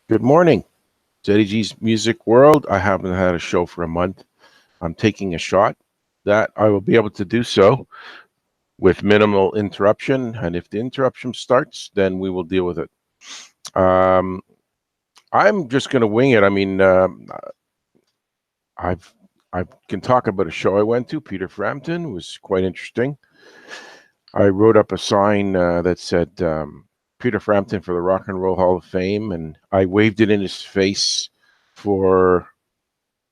Good morning, ZDG's Music World. I haven't had a show for a month. I'm taking a shot that I will be able to do so with minimal interruption. And if the interruption starts, then we will deal with it. Um, I'm just going to wing it. I've I can talk about a show I went to. Peter Frampton was quite interesting. I wrote up a sign that said Peter Frampton for the Rock and Roll Hall of Fame, and I waved it in his face for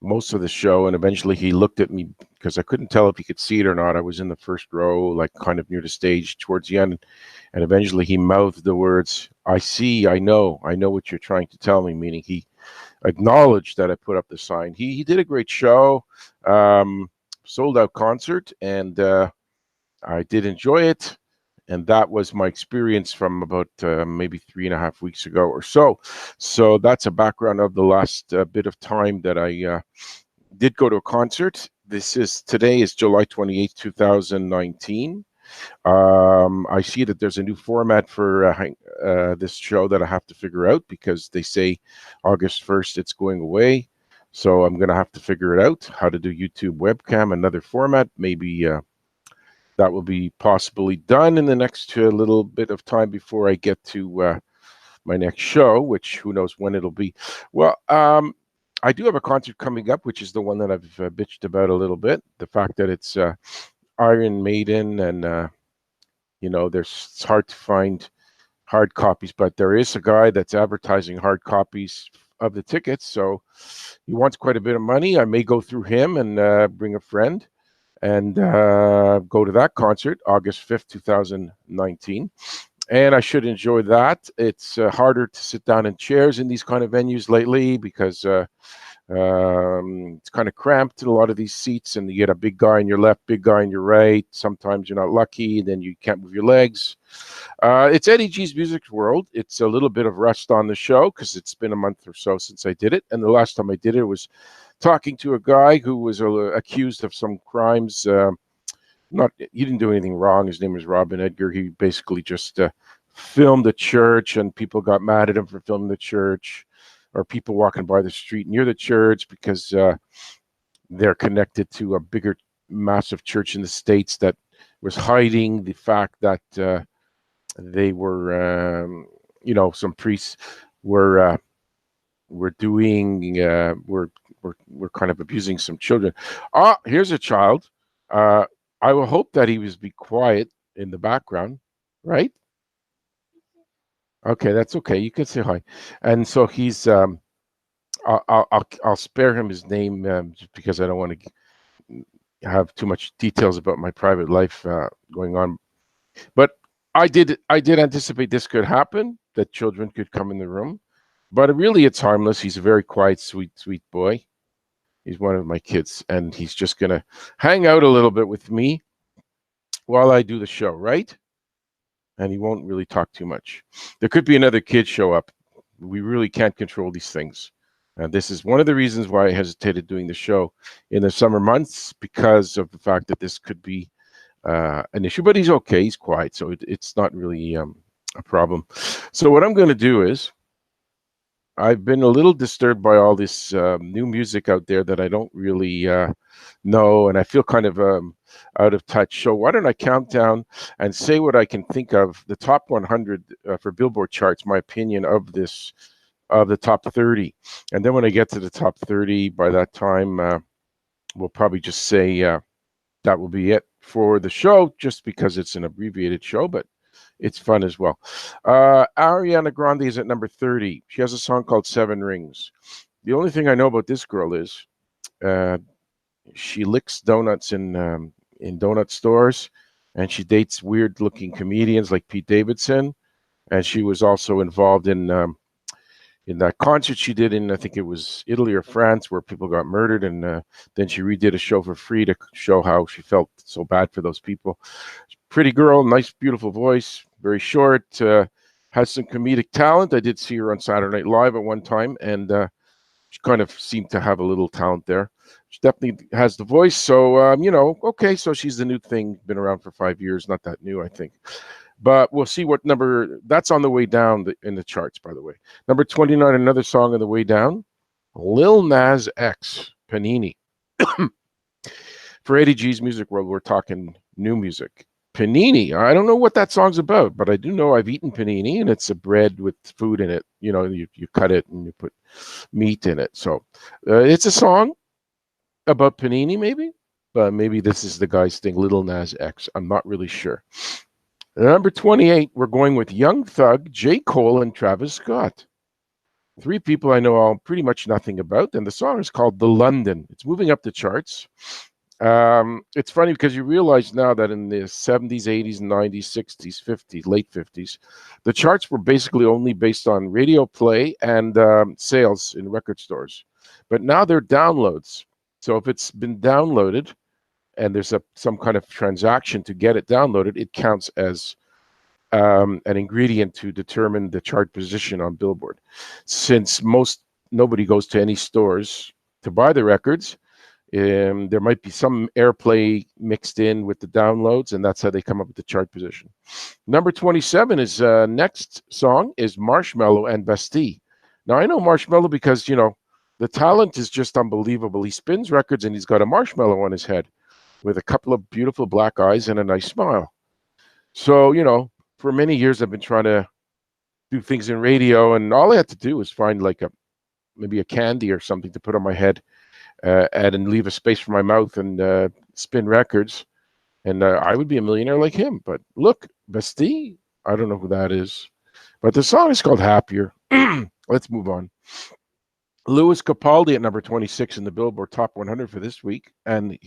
most of the show, and eventually he looked at me because I couldn't tell if he could see it or not. I was in the first row, like kind of near the stage towards the end, and eventually he mouthed the words, "I see, I know what you're trying to tell me," meaning he acknowledged that I put up the sign. He did a great show, sold out concert, and I did enjoy it. And that was my experience from about maybe 3.5 weeks ago or so. So that's a background of the last bit of time that I did go to a concert. Today is July 28th, 2019. I see that there's a new format for this show that I have to figure out because they say August 1st it's going away. So I'm going to have to figure it out how to do YouTube webcam, another format, maybe. That will be possibly done in the next little bit of time before I get to my next show, which who knows when it'll be. Well, I do have a concert coming up, which is the one that I've bitched about a little bit. The fact that it's Iron Maiden, and it's hard to find hard copies, but there is a guy that's advertising hard copies of the tickets, so he wants quite a bit of money. I may go through him and bring a friend and go to that concert August 5th, 2019. And I should enjoy that. It's harder to sit down in chairs in these kind of venues lately because it's kind of cramped in a lot of these seats, and you get a big guy on your left, big guy on your right. Sometimes you're not lucky, then you can't move your legs. It's Eddie G's Music World. It's a little bit of rust on the show because it's been a month or so since I did it. And the last time I did it was talking to a guy who was accused of some crimes. Not He didn't do anything wrong. His name was Robin Edgar. He basically just filmed the church, and people got mad at him for filming the church, or people walking by the street near the church because they're connected to a bigger, massive church in the States that was hiding the fact that they were, some priests were doing, we're kind of abusing some children. Ah, here's a child. I will hope that he was be quiet in the background, right? Okay, that's okay. You can say hi. And so he's I'll spare him his name just because I don't want to have too much details about my private life going on. But I did anticipate this could happen, that children could come in the room. But really, it's harmless. He's a very quiet, sweet boy. He's one of my kids, and he's just gonna hang out a little bit with me while I do the show, right? And he won't really talk too much. There could be another kid show up. We really can't control these things. And this is one of the reasons why I hesitated doing the show in the summer months, because of the fact that this could be an issue. But he's okay. He's quiet, so it's not really a problem. So what I'm going to do is, I've been a little disturbed by all this new music out there that I don't really know, and I feel kind of out of touch. So why don't I count down and say what I can think of the top 100 for Billboard charts, my opinion of the top 30. And then when I get to the top 30, by that time, we'll probably just say that will be it for the show, just because it's an abbreviated show, but it's fun as well. Ariana Grande is at number 30. She has a song called Seven Rings. The only thing I know about this girl is she licks donuts in donut stores, and she dates weird-looking comedians like Pete Davidson. And she was also involved in that concert she did in, I think it was Italy or France, where people got murdered, and then she redid a show for free to show how she felt so bad for those people. Pretty girl, nice, beautiful voice, very short, has some comedic talent. I did see her on Saturday Night Live at one time, and she kind of seemed to have a little talent there. She definitely has the voice, so, okay, so she's the new thing, been around for 5 years, not that new, I think. But we'll see what number that's on the way down in the charts, by the way. Number 29, another song on the way down, Lil Nas X, Panini. For Eddie G's Music World, we're talking new music. Panini, I don't know what that song's about, but I do know I've eaten panini, and it's a bread with food in it. You know, you cut it and you put meat in it. So it's a song about panini, maybe, but maybe this is the guy's thing, Little Nas X. I'm not really sure. Number 28, we're going with Young Thug, J. Cole, and Travis Scott. Three people I know all pretty much nothing about, and the song is called The London. It's moving up the charts. It's funny because you realize now that in the 70s, 80s, 90s, 60s, 50s, late 50s, the charts were basically only based on radio play and sales in record stores. But now they're downloads. So if it's been downloaded and there's some kind of transaction to get it downloaded, it counts as an ingredient to determine the chart position on Billboard. Since nobody goes to any stores to buy the records, there might be some airplay mixed in with the downloads, and that's how they come up with the chart position. Number 27 is next song is Marshmello and Bastille. Now, I know Marshmello because, you know, the talent is just unbelievable. He spins records and he's got a marshmallow on his head with a couple of beautiful black eyes and a nice smile. So, you know, for many years I've been trying to do things in radio, and all I had to do was find like maybe a candy or something to put on my head. And leave a space for my mouth and spin records, and I would be a millionaire like him. But look, Bastille, I don't know who that is, but the song is called Happier. Let's move on. Louis Capaldi at number 26 in the Billboard Top 100 for this week, and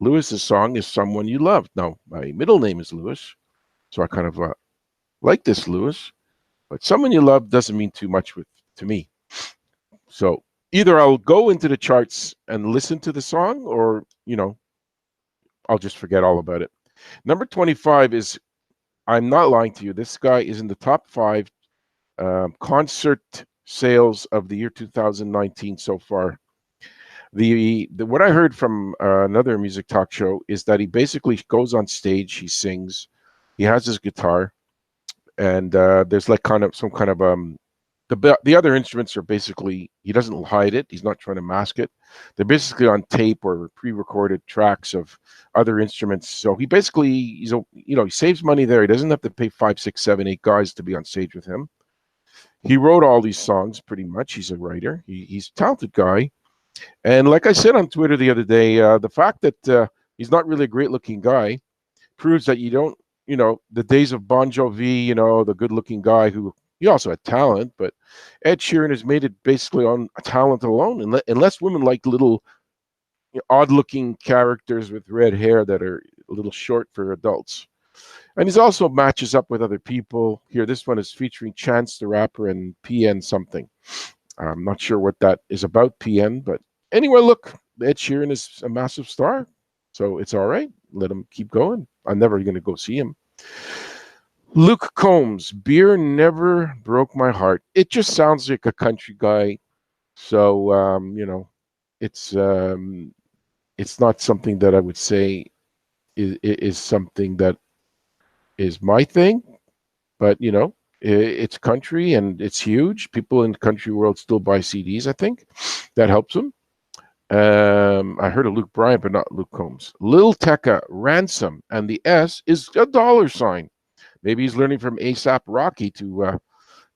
Louis's song is Someone You Loved. Now, my middle name is Louis, so I kind of like this Louis, but Someone You Love doesn't mean too much to me. So either I'll go into the charts and listen to the song, or, you know, I'll just forget all about it. Number 25 is, I'm not lying to you, this guy is in the top 5 concert sales of the year 2019 so far. What I heard from another music talk show is that he basically goes on stage, he sings, he has his guitar, and there's like some kind of the other instruments are basically, he doesn't hide it. He's not trying to mask it. They're basically on tape or pre-recorded tracks of other instruments. So he basically, he saves money there. He doesn't have to pay 5, 6, 7, 8 guys to be on stage with him. He wrote all these songs pretty much. He's a writer. He's a talented guy. And like I said on Twitter the other day, the fact that he's not really a great-looking guy proves that you don't, you know, the days of Bon Jovi, you know, the good-looking guy who, he also had talent, but Ed Sheeran has made it basically on talent alone. Unless women like little, you know, odd-looking characters with red hair that are a little short for adults. And he's also matches up with other people. Here, this one is featuring Chance the Rapper and PN something. I'm not sure what that is about, PN, but anyway, look, Ed Sheeran is a massive star, so it's all right. Let him keep going. I'm never going to go see him. Luke Combs, Beer Never Broke My Heart. It just sounds like a country guy. So, you know, it's not something that I would say is something that is my thing. But, you know, it's country and it's huge. People in the country world still buy CDs, I think. That helps them. I heard of Luke Bryan, but not Luke Combs. Lil Tecca, Ransom, and the S is a $. Maybe he's learning from A$AP Rocky to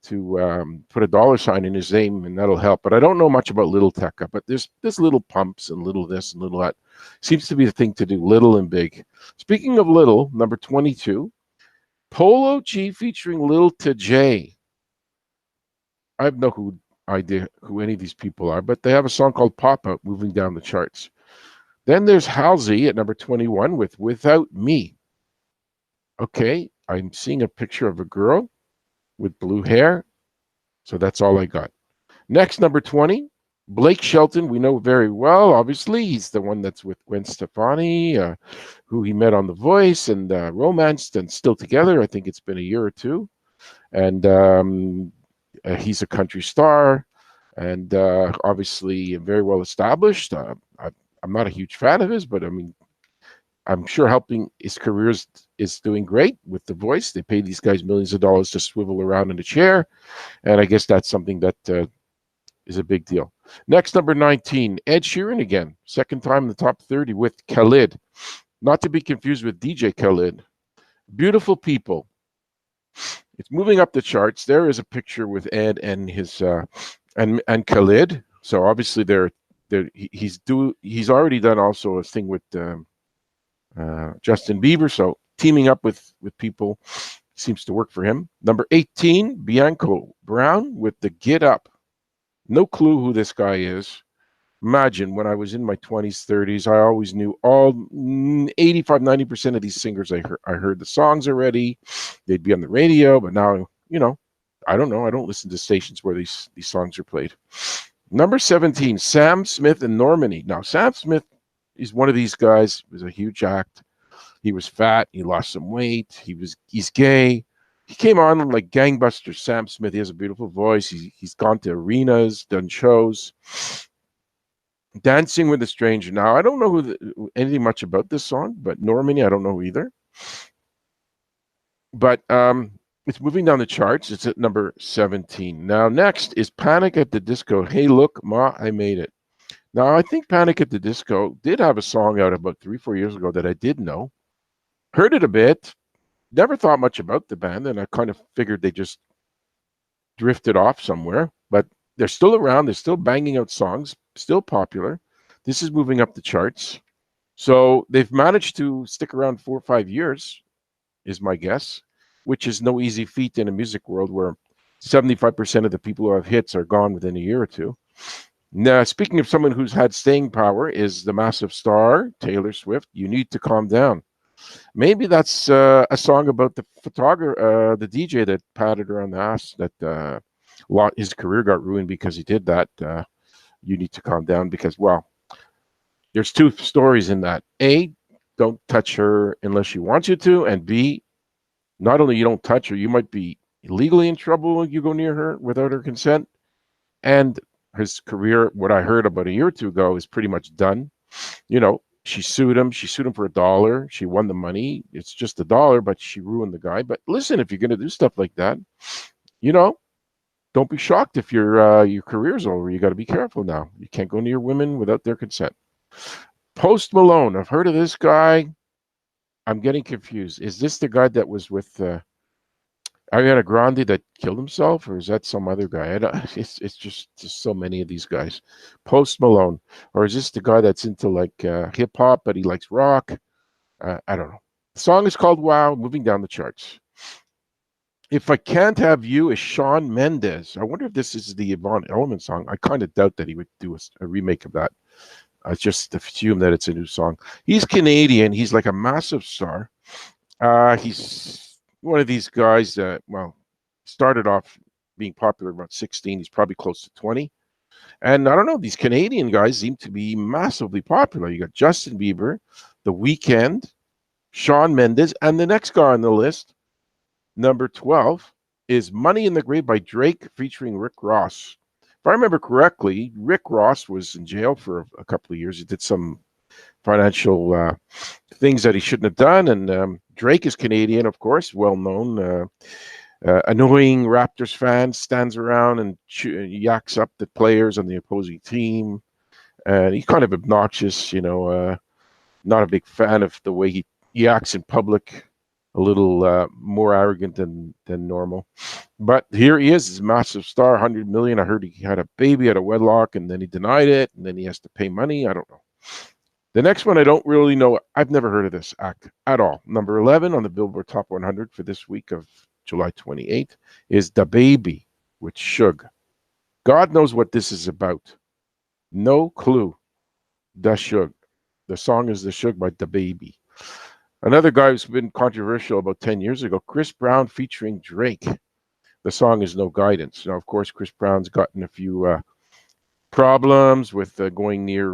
put a $sign in his name, and that'll help. But I don't know much about Little Tecca. But there's little pumps and little this and little that. Seems to be the thing to do, little and big. Speaking of little, number 22, Polo G featuring Lil Tjay. I have no idea who any of these people are, but they have a song called Pop Out moving down the charts. Then there's Halsey at number 21 with Without Me. Okay, I'm seeing a picture of a girl with blue hair, so that's all I got. Next, number 20, Blake Shelton, we know very well, obviously. He's the one that's with Gwen Stefani, who he met on The Voice and romanced and still together. I think it's been a year or two. And he's a country star and obviously very well established. I'm not a huge fan of his, but I mean, I'm sure helping his career is doing great with The Voice. They pay these guys millions of dollars to swivel around in a chair, and I guess that's something that is a big deal. Next, number 19, Ed Sheeran again, second time in the top 30 with Khalid, not to be confused with DJ Khalid. Beautiful People. It's moving up the charts. There is a picture with Ed and his and Khalid. So obviously he's already done also a thing with Justin Bieber. So teaming up with people seems to work for him. Number 18, Bianco Brown with the Get Up. No clue who this guy is. Imagine when I was in my 20s, 30s, I always knew all 85, 90% of these singers. I heard the songs already. They'd be on the radio, but now, I don't know. I don't listen to stations where these songs are played. Number 17, Sam Smith and Normani. Now, Sam Smith is one of these guys. He was a huge act. He was fat. He lost some weight. He's gay. He came on like gangbusters. Sam Smith. He has a beautiful voice. He's gone to arenas, done shows. Dancing with a Stranger. Now, I don't know anything much about this song, but Normani, I don't know either. But it's moving down the charts. It's at number 17. Now, next is Panic at the Disco. Hey, look, Ma, I made it. Now, I think Panic at the Disco did have a song out about 3-4 years ago that I did know. Heard it a bit. Never thought much about the band, and I kind of figured they just drifted off somewhere. But they're still around. They're still banging out songs, still popular. This is moving up the charts. So they've managed to stick around 4 or 5 years, is my guess, which is no easy feat in a music world where 75% of the people who have hits are gone within a year or two. Now, speaking of someone who's had staying power is the massive star, Taylor Swift. You Need to Calm Down. Maybe that's a song about the photographer, the DJ that patted her on the ass, that his career got ruined because he did that. You Need to Calm Down because, well, there's 2 stories in that. A, don't touch her unless she wants you to. And B, not only you don't touch her, you might be illegally in trouble when you go near her without her consent. And his career, what I heard about a year or 2 ago, is pretty much done. She sued him. She sued him for $1. She won the money. It's just $1, but she ruined the guy. But listen, if you're going to do stuff like that, don't be shocked if your career's over. You got to be careful now. You can't go near women without their consent. Post Malone. I've heard of this guy. I'm getting confused. Is this the guy that was with Ariana Grande that killed himself, or is that some other guy? It's just so many of these guys. Post Malone, or is this the guy that's into like hip hop, but he likes rock? I don't know. The song is called Wow, moving down the charts. If I Can't Have You is Shawn Mendes. I wonder if this is the Yvonne Elliman song. I kind of doubt that he would do a remake of that. I just assume that it's a new song. He's Canadian. He's like a massive star. He's one of these guys that, started off being popular about 16. He's probably close to 20. And I don't know, these Canadian guys seem to be massively popular. You got Justin Bieber, The Weeknd, Shawn Mendes, and the next guy on the list, number 12, is Money in the Grave by Drake featuring Rick Ross. If I remember correctly, Rick Ross was in jail for a couple of years. He did some financial things that he shouldn't have done. And Drake is Canadian, of course, well-known. Annoying Raptors fan, stands around and yaks up the players on the opposing team. And he's kind of obnoxious, not a big fan of the way he acts in public, a little more arrogant than normal. But here he is, he's a massive star, 100 million. I heard he had a baby at a wedlock, and then he denied it, and then he has to pay money. I don't know. The next one, I don't really know. I've never heard of this act at all. Number 11 on the Billboard Top 100 for this week of July 28th is Da Baby with Suge. God knows what this is about. No clue. Da Suge. The song is The Suge by Da Baby. Another guy who's been controversial about 10 years ago, Chris Brown featuring Drake. The song is No Guidance. Now, of course, Chris Brown's gotten a few problems with going near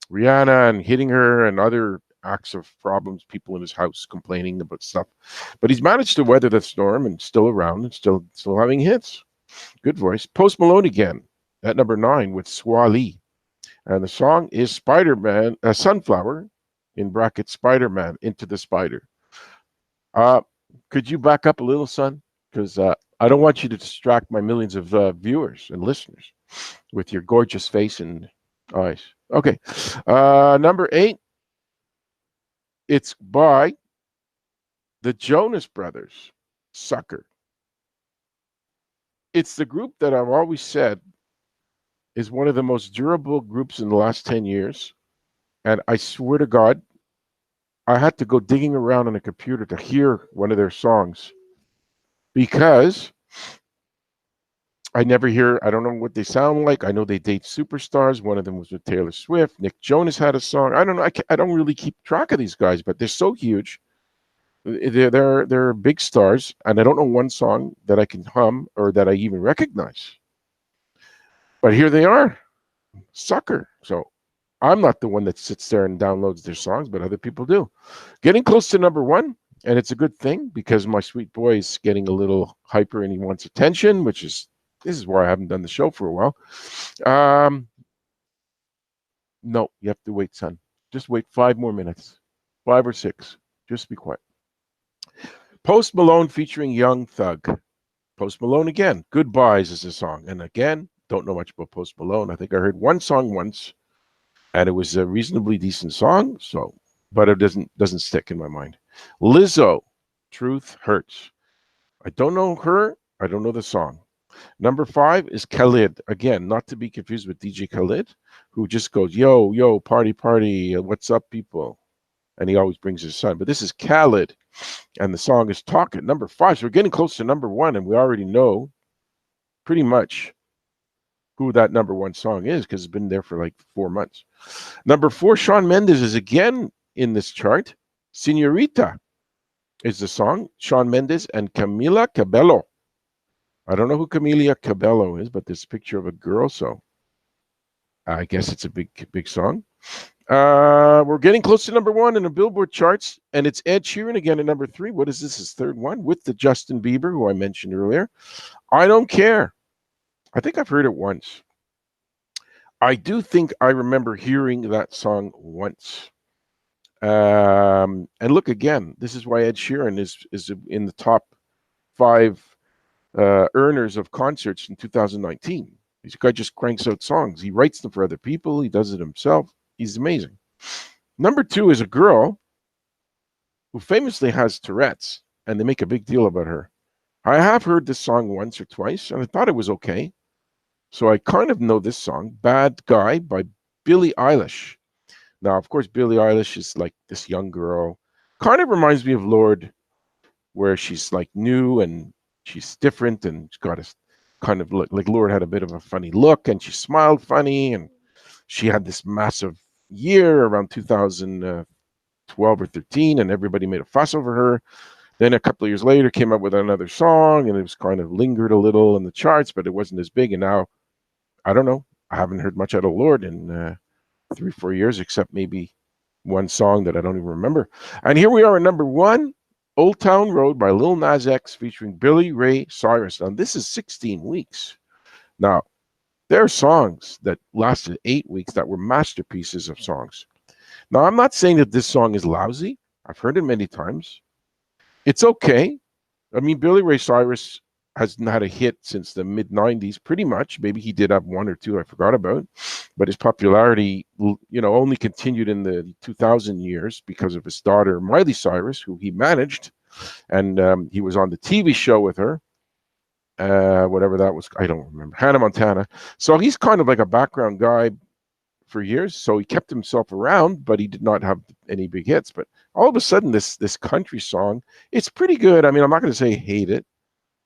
Rihanna and hitting her and other acts of problems, people in his house complaining about stuff. But he's managed to weather the storm and still around and still having hits. Good voice. Post Malone again at number 9 with Swali. And the song is Spider-Man, Sunflower. in brackets Spider-Man, Into the Spider. Uh, could you back up a little, son? Because I don't want you to distract my millions of viewers and listeners with your gorgeous face and eyes. Okay. Number 8, it's by the Jonas Brothers, Sucker. It's the group that I've always said is one of the most durable groups in the last 10 years. And I swear to God, I had to go digging around on a computer to hear one of their songs because I never hear, I don't know what they sound like. I know they date superstars. One of them was with Taylor Swift. Nick Jonas had a song. I don't know. I don't really keep track of these guys, but they're so huge. They're big stars, and I don't know one song that I can hum or that I even recognize. But here they are, Sucker. So I'm not the one that sits there and downloads their songs, but other people do. Getting close to number 1, and it's a good thing because my sweet boy is getting a little hyper and he wants attention, this is why I haven't done the show for a while. No, you have to wait, son. Just wait 5 more minutes, 5 or 6. Just be quiet. Post Malone featuring Young Thug. Post Malone again. Goodbyes is the song. And again, don't know much about Post Malone. I think I heard one song once, and it was a reasonably decent song. So, but it doesn't stick in my mind. Lizzo, Truth Hurts. I don't know her. I don't know the song. Number 5 is Khalid. Again, not to be confused with DJ Khalid, who just goes, yo, yo, party, party. What's up, people? And he always brings his son. But this is Khalid, and the song is Talking. Number 5. So we're getting close to number 1, and we already know pretty much who that number 1 song is because it's been there for like 4 months. Number 4, Shawn Mendes is again in this chart. Senorita is the song. Shawn Mendes and Camila Cabello. I don't know who Camila Cabello is, but there's a picture of a girl, so I guess it's a big song. We're getting close to number 1 in the Billboard charts, and it's Ed Sheeran again at number 3. What is this? His third one with the Justin Bieber, who I mentioned earlier. I Don't Care. I think I've heard it once. I do think I remember hearing that song once. And look again, this is why Ed Sheeran is in the top 5 earners of concerts in 2019. This guy just cranks out songs. He writes them for other people. He does it himself. He's amazing. Number 2 is a girl who famously has Tourette's, and they make a big deal about her. I have heard this song once or twice, and I thought it was okay. So I kind of know this song, Bad Guy by Billie Eilish. Now, of course, Billie Eilish is like this young girl. Kind of reminds me of Lorde, where she's like new and she's different and she's got a kind of look like Lorde had a bit of a funny look and she smiled funny, and she had this massive year around 2012 or 13, and everybody made a fuss over her. Then a couple of years later came up with another song, and it was kind of lingered a little in the charts, but it wasn't as big. And now, I don't know. I haven't heard much out of Lorde in 3-4 years, except maybe one song that I don't even remember. And here we are at number 1, Old Town Road by Lil Nas X featuring Billy Ray Cyrus. Now, this is 16 weeks. Now, there are songs that lasted 8 weeks that were masterpieces of songs. Now, I'm not saying that this song is lousy. I've heard it many times. It's okay. I mean, Billy Ray Cyrus hasn't had a hit since the mid-90s, pretty much. Maybe he did have 1 or 2 I forgot about. But his popularity, only continued in the 2000 years because of his daughter, Miley Cyrus, who he managed. And he was on the TV show with her. Whatever that was, I don't remember. Hannah Montana. So he's kind of like a background guy for years. So he kept himself around, but he did not have any big hits. But all of a sudden, this country song, it's pretty good. I mean, I'm not going to say hate it.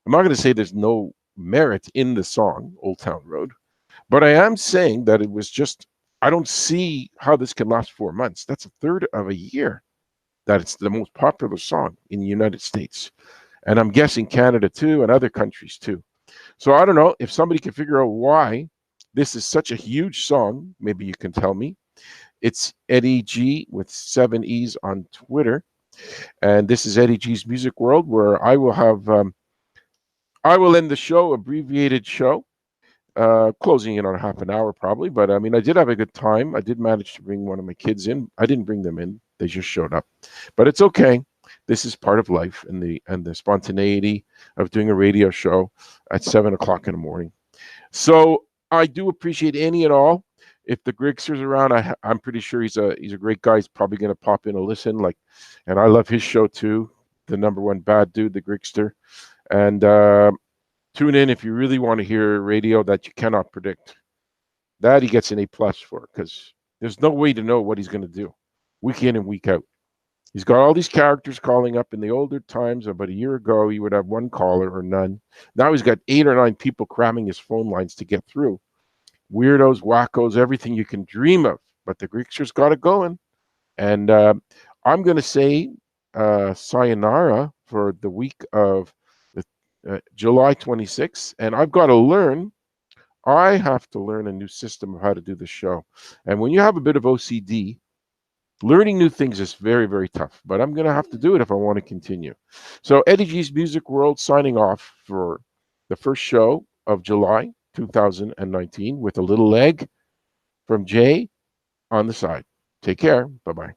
I'm not going to say there's no merit in the song, Old Town Road. But I am saying that it was just, I don't see how this can last 4 months. That's a third of a year that it's the most popular song in the United States. And I'm guessing Canada too, and other countries too. So I don't know if somebody can figure out why this is such a huge song. Maybe you can tell me. It's Eddie G with 7 E's on Twitter. And this is Eddie G's Music World, where I will have, I will end the show, abbreviated show, closing in on half an hour probably. But I mean, I did have a good time. I did manage to bring one of my kids in. I didn't bring them in. They just showed up. But it's okay. This is part of life and the spontaneity of doing a radio show at 7 o'clock in the morning. So I do appreciate any and all. If the Grigster's around, I'm pretty sure he's a great guy. He's probably going to pop in and listen. And I love his show too. The number one bad dude, the Grigster. And tune in if you really want to hear radio that you cannot predict. That he gets an A+ for, because there's no way to know what he's going to do week in and week out. He's got all these characters calling up. In the older times, about a year ago, he would have one caller or none. Now he's got 8 or 9 people cramming his phone lines to get through. Weirdos, wackos, everything you can dream of. But the Greekster's got it going. And I'm going to say sayonara for the week of July 26th. And I've got to learn. I have to learn a new system of how to do the show. And when you have a bit of OCD, learning new things is very, very tough, but I'm going to have to do it if I want to continue. So Eddie G's Music World signing off for the first show of July 2019 with a little leg from Jay on the side. Take care. Bye-bye.